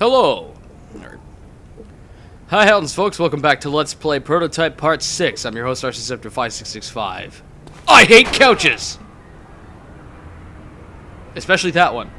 Hello! Nerd. Hi, Heltons, folks. Welcome back to Let's Play Prototype Part 6. I'm your host, RCSceptor5665. I hate couches! Especially that one.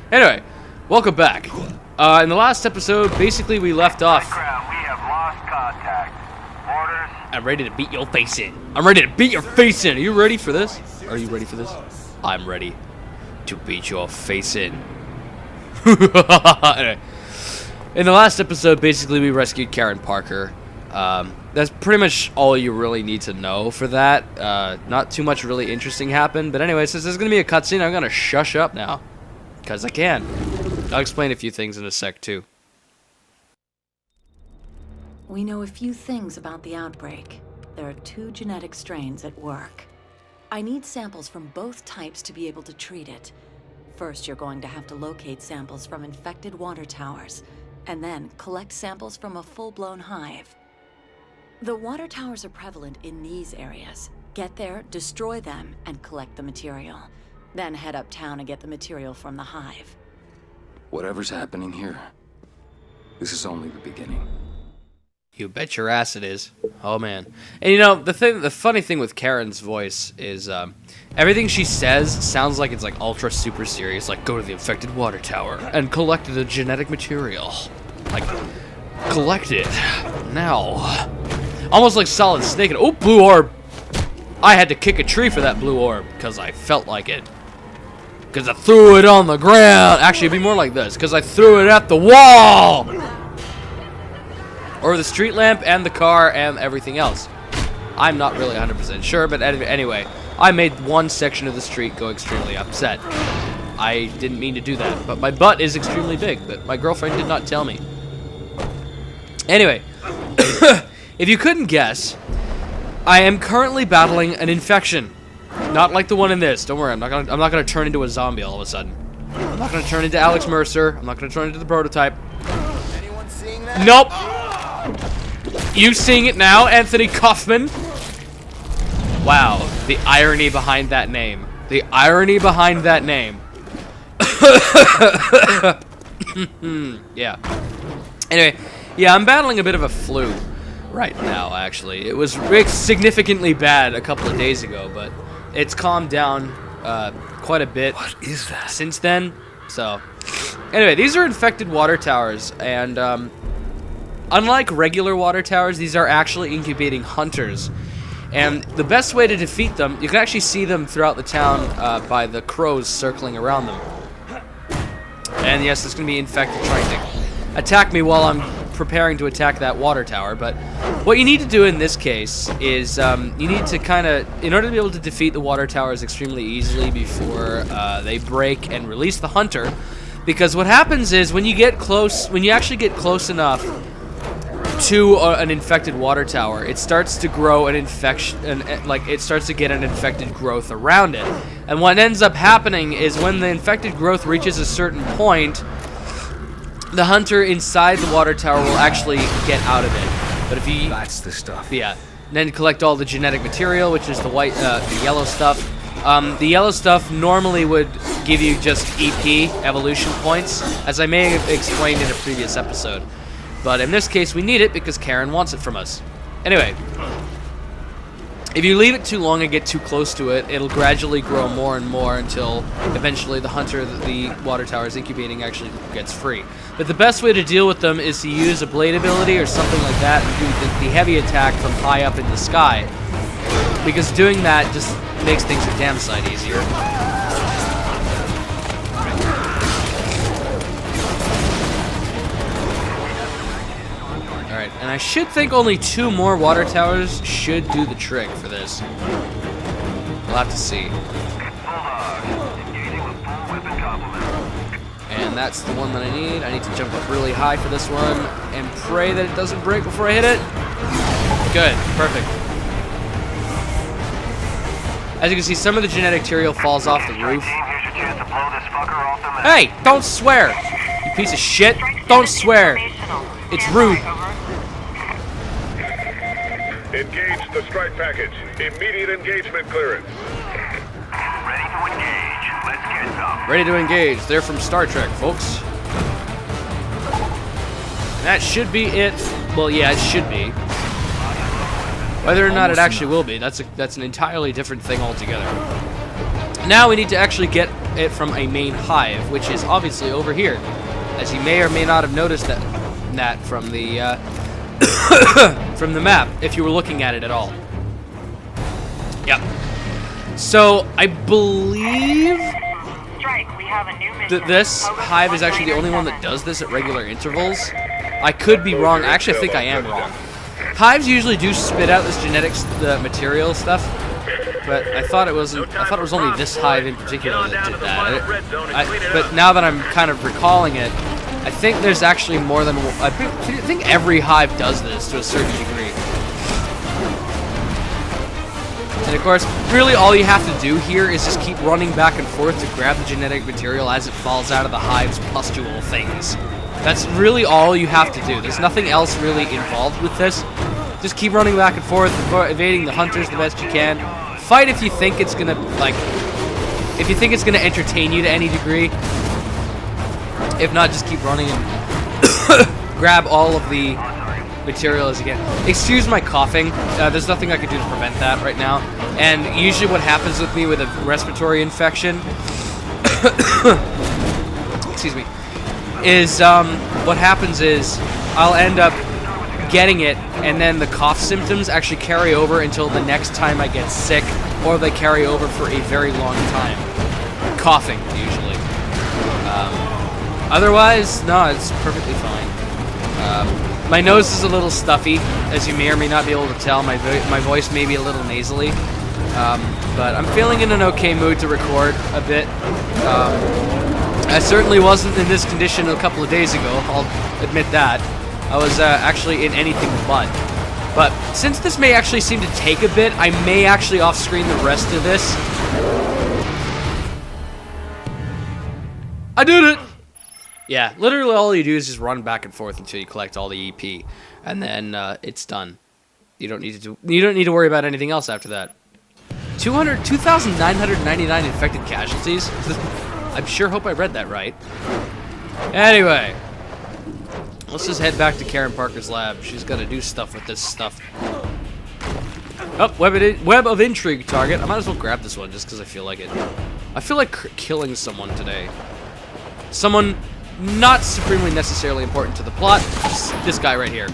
Anyway, welcome back. In the last episode, basically we left off... We have lost contact. Orders? I'm ready to beat your face in. I'm ready to beat your face in! Are you ready for this? Are you ready for this? I'm ready to beat your face in. Anyway. In the last episode, basically, we rescued Karen Parker. That's pretty much all you really need to know for that. Not too much really interesting happened. But anyway, since there's going to be a cutscene, I'm going to shush up now. Because I can. I'll explain a few things in a sec, too. We know a few things about the outbreak. There are 2 genetic strains at work. I need samples from both types to be able to treat it. First, you're going to have to locate samples from infected water towers, and then collect samples from a full-blown hive. The water towers are prevalent in these areas. Get there, destroy them, and collect the material. Then head uptown and get the material from the hive. Whatever's happening here, this is only the beginning. You bet your ass it is. Oh man. And you know, the funny thing with Karen's voice is everything she says sounds like it's like ultra super serious, like go to the infected water tower and collect the genetic material. Like collect it now. Almost like Solid Snake. Oh, blue orb. I had to kick a tree for that blue orb because I felt like it. Because I threw it on the ground. Actually, it'd be more like this, because I threw it at the wall. Or the street lamp and the car and everything else. I'm not really 100% sure, but anyway, I made one section of the street go extremely upset. I didn't mean to do that, but my butt is extremely big, but my girlfriend did not tell me. Anyway, if you couldn't guess, I am currently battling an infection. Not like the one in this. Don't worry, I'm not gonna turn into a zombie all of a sudden. I'm not gonna turn into Alex Mercer. I'm not gonna turn into the prototype. Anyone seeing that? Nope. You seeing it now, Anthony Kaufman? Wow, the irony behind that name. The irony behind that name. Yeah. Anyway, yeah, I'm battling a bit of a flu right now, actually. It was significantly bad a couple of days ago, but it's calmed down quite a bit. What is that? Since then. So, anyway, these are infected water towers, and unlike regular water towers, these are actually incubating hunters. And the best way to defeat them, you can actually see them throughout the town by the crows circling around them. And yes, it's going to be infected trying to attack me while I'm preparing to attack that water tower. But what you need to do in this case is you need to kind of, in order to be able to defeat the water towers extremely easily before they break and release the hunter, because what happens is when you get close, when you actually get close enough to an infected water tower, it starts to grow an infection, and like it starts to get an infected growth around it. And what ends up happening is when the infected growth reaches a certain point, the hunter inside the water tower will actually get out of it. But if you That's the stuff. yeah, and then collect all the genetic material, which is the white, the yellow stuff. The yellow stuff normally would give you just EP evolution points, as I may have explained in a previous episode. But in this case, we need it because Karen wants it from us. Anyway, if you leave it too long and get too close to it, it'll gradually grow more and more until eventually the hunter that the water tower is incubating actually gets free. But the best way to deal with them is to use a blade ability or something like that and do the heavy attack from high up in the sky. Because doing that just makes things a damn sight easier. Alright, and I should think only 2 more water towers should do the trick for this. We'll have to see. And that's the one that I need. I need to jump up really high for this one and pray that it doesn't break before I hit it. Good, perfect. As you can see, some of the genetic material falls off the roof. Hey, don't swear! You piece of shit! Don't swear! It's rude. Engage the strike package. Immediate engagement clearance. Ready to engage. Let's get some. Ready to engage. They're from Star Trek, folks. That should be it. Well, yeah, it should be. Whether or not it actually will be, that's an entirely different thing altogether. Now we need to actually get it from a main hive, which is obviously over here, as you may or may not have noticed that from the from the map, if you were looking at it at all. Yep. So I believe that this hive is actually the only one that does this at regular intervals. I could be wrong. Actually, I think I am wrong. Hives usually do spit out this genetics, the material stuff, but I thought it was only this hive in particular that did that. But now that I'm kind of recalling it, I think there's actually more than one. I think every hive does this to a certain degree. And of course, really all you have to do here is just keep running back and forth to grab the genetic material as it falls out of the hive's pustule things. That's really all you have to do. There's nothing else really involved with this. Just keep running back and forth, evading the hunters the best you can. Fight if you think it's gonna, like, if you think it's gonna entertain you to any degree. If not, just keep running and grab all of the material as you can. Excuse my coughing. There's nothing I can do to prevent that right now. And usually what happens with me with a respiratory infection, excuse me, is what happens is I'll end up getting it, and then the cough symptoms actually carry over until the next time I get sick, or they carry over for a very long time. Coughing, usually. Otherwise, no, it's perfectly fine. My nose is a little stuffy, as you may or may not be able to tell. My voice may be a little nasally, but I'm feeling in an okay mood to record a bit. I certainly wasn't in this condition a couple of days ago, I'll admit that. I was actually in anything but. But since this may actually seem to take a bit, I may actually off-screen the rest of this. I did it! Yeah, literally all you do is just run back and forth until you collect all the EP, and then it's done. You don't need to worry about anything else after that. 2,999 infected casualties? I'm sure hope I read that right. Anyway, let's just head back to Karen Parker's lab. She's got to do stuff with this stuff. Oh, web of intrigue target. I might as well grab this one just because I feel like it. I feel like killing someone today. Someone not supremely necessarily important to the plot. This guy right here.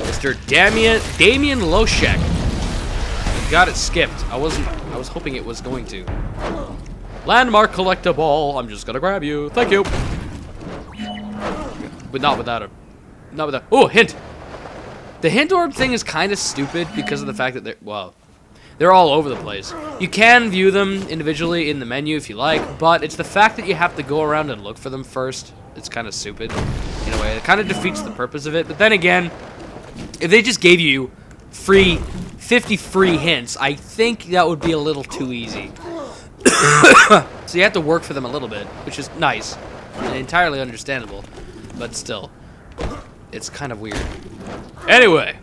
Mr. Damien Loshek. Got it skipped. I was hoping it was going to. Landmark collectible. I'm just gonna grab you. Thank you. But not without a. Oh, hint. The hint orb thing is kind of stupid because of the fact that they're all over the place. You can view them individually in the menu if you like, but it's the fact that you have to go around and look for them first. It's kind of stupid in a way. It kind of defeats the purpose of it. But then again, if they just gave you 50 free hints, I think that would be a little too easy. So you have to work for them a little bit, which is nice and entirely understandable, but still, it's kind of weird. Anyway,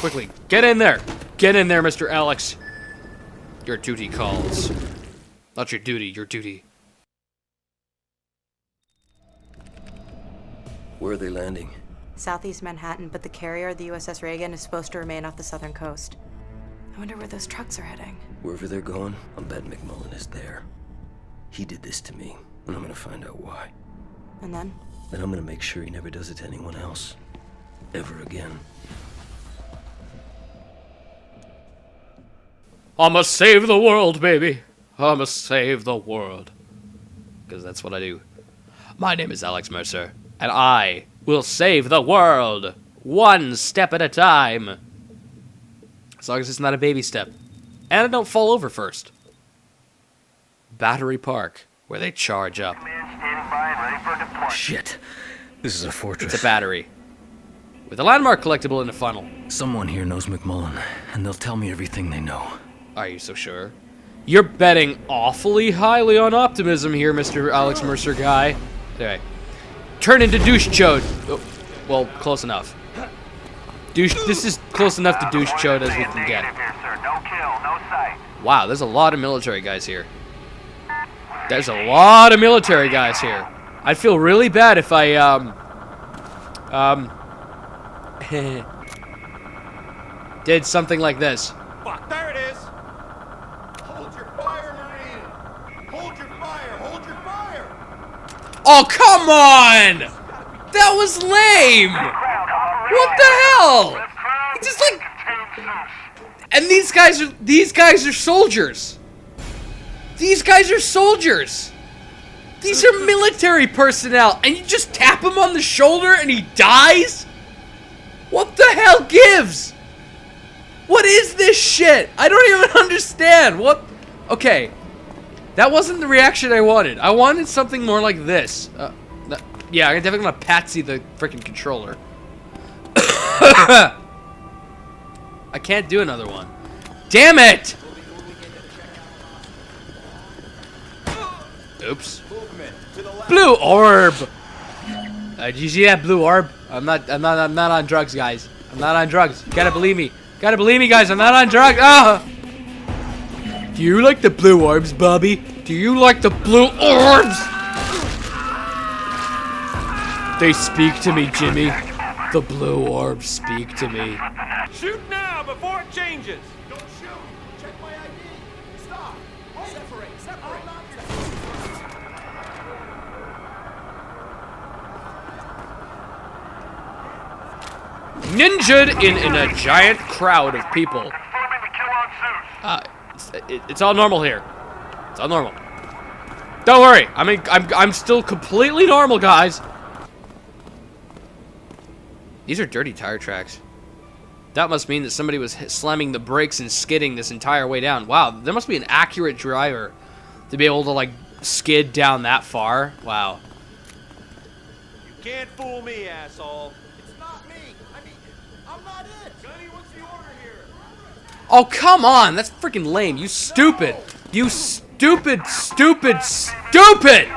quickly, get in there, Mr. Alex. Your duty calls. Not your duty, your duty. Where are they landing? Southeast Manhattan, but the carrier, the USS Reagan, is supposed to remain off the southern coast. I wonder where those trucks are heading. Wherever they're going, I'll bet McMullen is there. He did this to me, and I'm gonna find out why. And then? Then I'm gonna make sure he never does it to anyone else. Ever again. I must save the world, baby. I must save the world. Because that's what I do. My name is Alex Mercer, and I will save the world. One step at a time. As long as it's not a baby step. And I don't fall over first. Battery Park, where they charge up. Standing by and ready for deployment. Shit. This is a fortress. It's a battery. With a landmark collectible in the funnel. Someone here knows McMullen, and they'll tell me everything they know. Are you so sure? You're betting awfully highly on optimism here, Mr. Alex Mercer guy. Anyway. Turn into douche chode. Oh, well, close enough. This is close enough to douche chode as we can get. Here, sir. No kill, no sight. Wow, there's a lot of military guys here. There's a lot of military guys here. I'd feel really bad if I, did something like this. Fuck, there it is! Hold your fire, Marine! Hold your fire! Hold your fire! Oh, come on! That was lame! What the hell? It's just like... And these guys are soldiers. These guys are soldiers. These are military personnel, and you just tap him on the shoulder and he dies? What the hell gives? What is this shit? I don't even understand. What? Okay. That wasn't the reaction I wanted. I wanted something more like this. Yeah, I'm definitely gonna patsy the freaking controller. I can't do another one. Damn it! Oops. Blue orb. Did you see that blue orb? I'm not on drugs, guys. I'm not on drugs. Gotta believe me. Gotta believe me, guys. I'm not on drugs. Ah! Do you like the blue orbs, Bobby? Do you like the blue orbs? They speak to me, Jimmy. The blue orbs speak to me. Shoot now before it changes! Don't shoot! Check my ID! Stop! Separate! Separate! Ninja'd in a giant crowd of people. Confirming the kill on Zeus. It's all normal here. It's all normal. Don't worry. I'm still completely normal, guys. These are dirty tire tracks. That must mean that somebody was slamming the brakes and skidding this entire way down. Wow, there must be an accurate driver to be able to, like, skid down that far. Wow. You can't fool me, asshole. It's not me. I mean, I'm not it. Gunny, what's the order here? Oh, come on. That's freaking lame. You stupid. You stupid, stupid, stupid.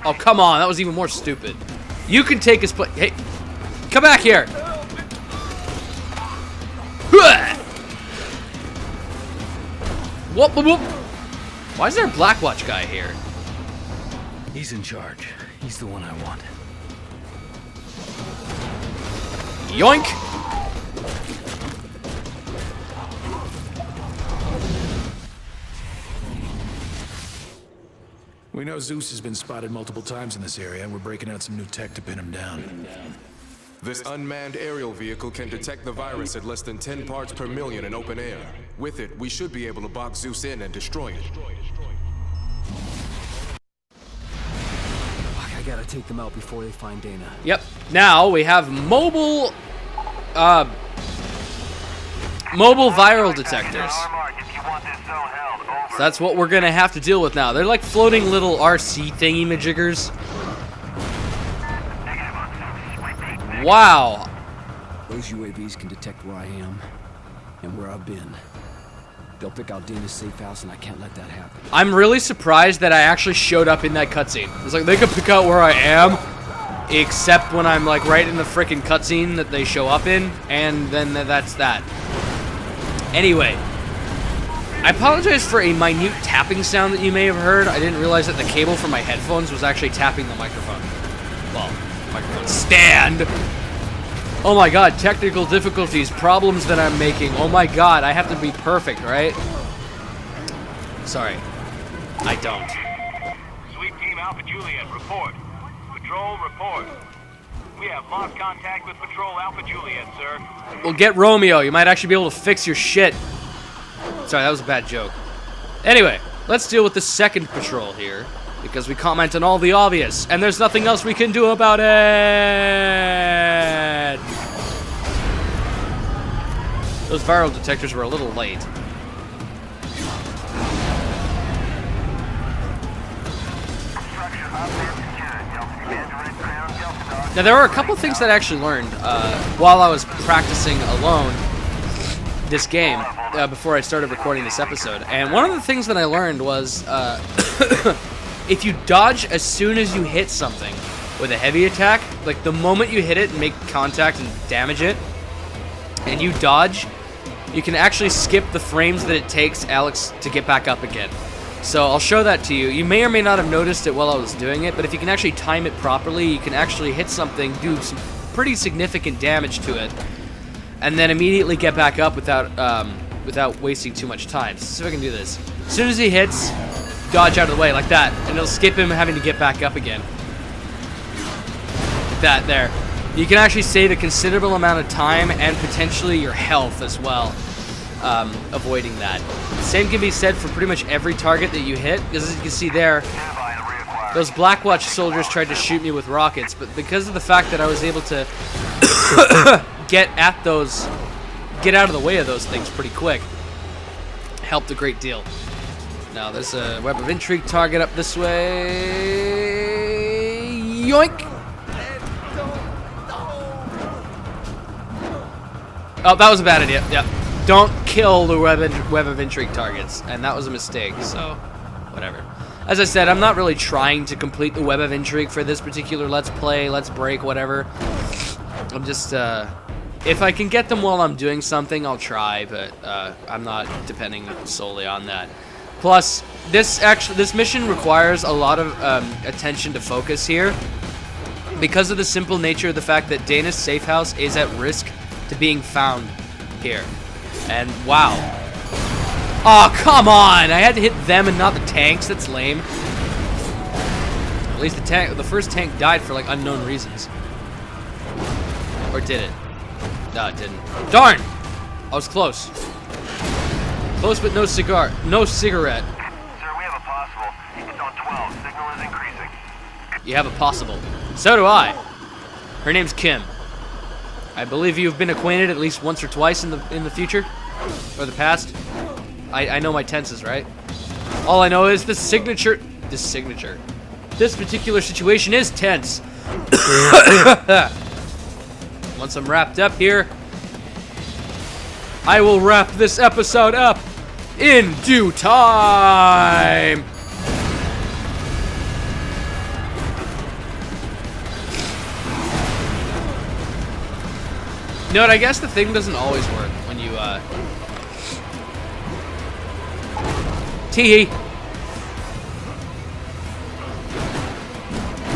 Oh, come on. That was even more stupid. You can take his place. Hey, come back here. Whoop, whoop, whoop. Why is there a Blackwatch guy here? He's in charge. He's the one I want. Yoink. We know Zeus has been spotted multiple times in this area, and we're breaking out some new tech to pin him down. This unmanned aerial vehicle can detect the virus at less than 10 parts per million in open air. With it, we should be able to box Zeus in and destroy it. Fuck, I gotta take them out before they find Dana. Yep. Now we have mobile viral detectors. So that's what we're gonna have to deal with now. They're like floating little RC thingy-majiggers. Wow. Those UAVs can detect where I am and where I've been. They'll pick out Dana's safe house, and I can't let that happen. I'm really surprised that I actually showed up in that cutscene. It's like they can pick out where I am, except when I'm like right in the freaking cutscene that they show up in, and then that's that. Anyway, I apologize for a minute tapping sound that you may have heard. I didn't realize that the cable from my headphones was actually tapping the microphone. Well, microphone stand. Oh my god, technical difficulties, problems that I'm making. Oh my god, I have to be perfect, right? Sorry, I don't. Sweep Team Alpha Juliet, report. Patrol, report. We have lost contact with Patrol Alpha Juliet, sir. Well, get Romeo. You might actually be able to fix your shit. Sorry, that was a bad joke. Anyway, let's deal with the second patrol here, because we comment on all the obvious, and there's nothing else we can do about it. Those viral detectors were a little late. Now, there were a couple things that I actually learned while I was practicing alone this game before I started recording this episode. And one of the things that I learned was if you dodge as soon as you hit something with a heavy attack, like the moment you hit it and make contact and damage it, and you dodge, you can actually skip the frames that it takes Alex to get back up again. So I'll show that to you. You may or may not have noticed it while I was doing it, but if you can actually time it properly, you can actually hit something, do some pretty significant damage to it, and then immediately get back up without wasting too much time. So see if I can do this. As soon as he hits, dodge out of the way like that, and it'll skip him having to get back up again. Like that, there. You can actually save a considerable amount of time and potentially your health as well, avoiding that. Same can be said for pretty much every target that you hit, because as you can see there, those Blackwatch soldiers tried to shoot me with rockets, but because of the fact that I was able to get out of the way of those things pretty quick, helped a great deal. Now there's a web of intrigue target up this way. Yoink! Oh, that was a bad idea. Yep. Don't kill the web of intrigue targets, and that was a mistake, so whatever. As I said, I'm not really trying to complete the web of intrigue for this particular let's play, let's break, whatever. I'm just, if I can get them while I'm doing something, I'll try, but I'm not depending solely on that. Plus, this mission requires a lot of attention to focus here, because of the simple nature of the fact that Dana's safe house is at risk to being found here. And wow. Oh, come on! I had to hit them and not the tanks. That's lame. At least the first tank died for like unknown reasons. Or did it? No, it didn't. Darn! I was close. Close, but no cigar. No cigarette. Sir, we have a possible. It's on 12. Signal is increasing. You have a possible. So do I. Her name's Kim. I believe you've been acquainted at least once or twice in the future, or the past. I know my tenses, right? All I know is this particular situation is tense. Once I'm wrapped up here, I will wrap this episode up in due time. You know what, I guess the thing doesn't always work when you, Tee-hee.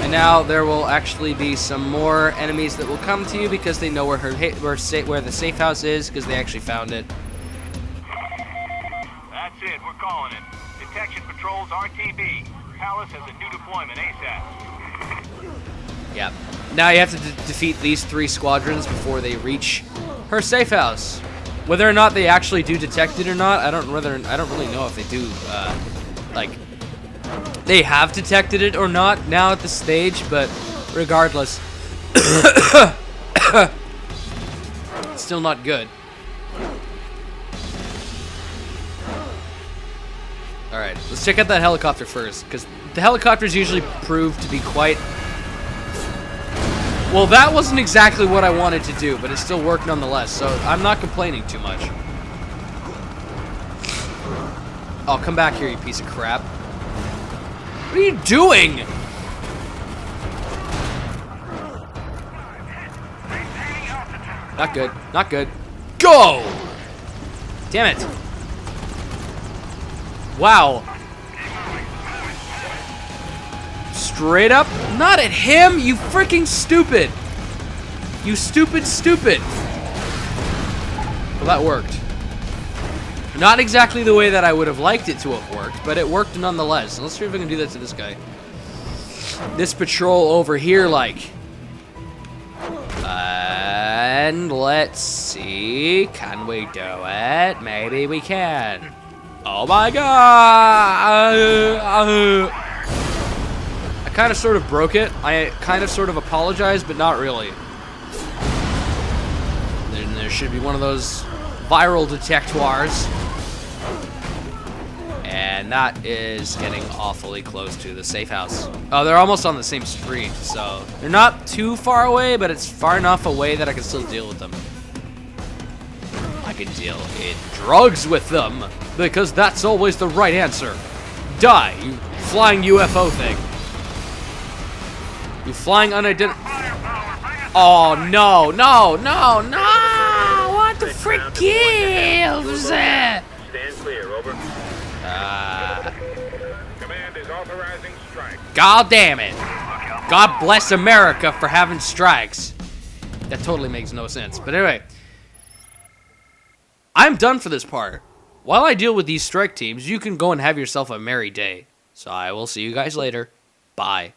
And now there will actually be some more enemies that will come to you because they know where the safe house is, because they actually found it. That's it, we're calling it. Detection patrols RTB. Palace has a new deployment ASAP. Yeah. Now you have to defeat these 3 squadrons before they reach her safe house. Whether or not they actually do detect it or not, I don't really know if they do. Like, they have detected it or not now at this stage, but regardless, it's still not good. All right, let's check out that helicopter first, because the helicopters usually prove to be quite. Well, that wasn't exactly what I wanted to do, but it still worked nonetheless, so I'm not complaining too much. Oh, come back here, you piece of crap. What are you doing? Not good. Not good. Go! Damn it. Wow. Straight up? Not at him, you freaking stupid. You stupid. Well, that worked. Not exactly the way that I would have liked it to have worked, but it worked nonetheless. Let's see if I can do that to this guy. This patrol over here, like. And let's see. Can we do it? Maybe we can. Oh my god! I kind of sort of broke it. I kind of sort of apologized, but not really. Then there should be one of those viral detectors. And that is getting awfully close to the safe house. Oh, they're almost on the same street, so they're not too far away, but it's far enough away that I can still deal with them. I can deal in drugs with them, because that's always the right answer. Die, you flying UFO thing. You flying unidentified. Oh, no. What the frick gives? Stand clear, over. is authorizing strike. God damn it. God bless America for having strikes. That totally makes no sense. But anyway, I'm done for this part. While I deal with these strike teams, you can go and have yourself a merry day. So I will see you guys later. Bye.